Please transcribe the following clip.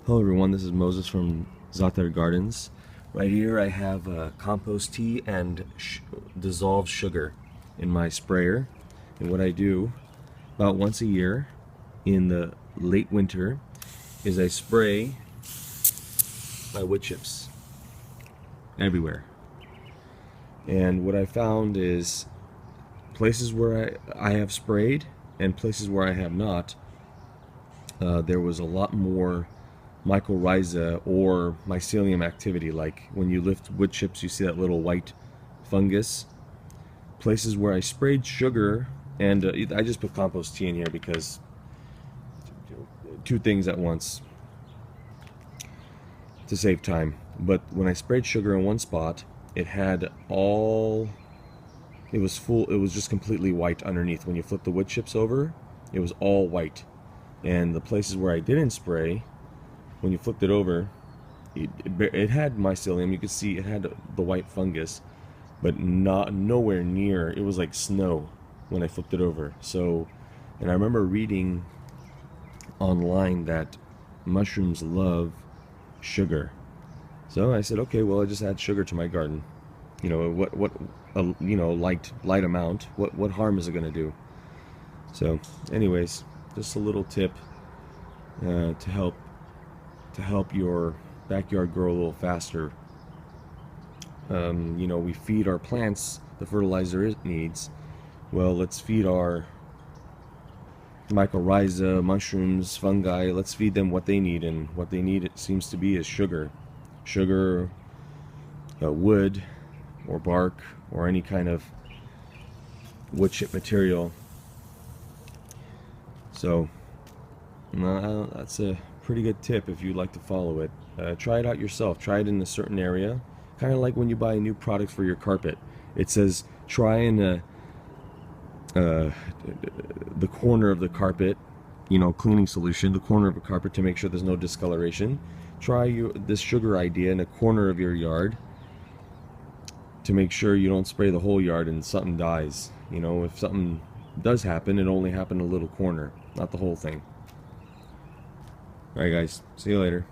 Hello everyone, this is Moses from Zaatar Gardens. Right here I have compost tea and dissolved sugar in my sprayer. And what I do about once a year in the late winter is I spray my wood chips everywhere. And what I found is places where I have sprayed and places where I have not, there was a lot more mycorrhiza or mycelium activity. Like when you lift wood chips, you see that little white fungus. Places where I sprayed sugar, and I just put compost tea in here because two things at once to save time. But when I sprayed sugar in one spot, it was full, it was just completely white underneath. When you flip the wood chips over, it was all white. And the places where I didn't spray, when you flipped it over, it had mycelium. You could see it had the white fungus, but nowhere near. It was like snow when I flipped it over. So, and I remember reading online that mushrooms love sugar. So I said, okay, well, I just add sugar to my garden. You know light amount. What harm is it going to do? So, anyways, just a little tip to help your backyard grow a little faster. We feed our plants the fertilizer it needs. Well, let's feed our mycorrhiza, mushrooms, fungi, let's feed them what they need, and what they need, it seems to be, is sugar. Sugar, wood, or bark, or any kind of wood chip material. So, that's a pretty good tip if you'd like to follow it. Try it out yourself. Try it in a certain area. Kind of like when you buy a new product for your carpet. It says try in the corner of the carpet, cleaning solution, the corner of a carpet, to make sure there's no discoloration. Try this sugar idea in a corner of your yard to make sure you don't spray the whole yard and something dies. If something does happen, it only happened in a little corner, not the whole thing. Alright guys, see you later.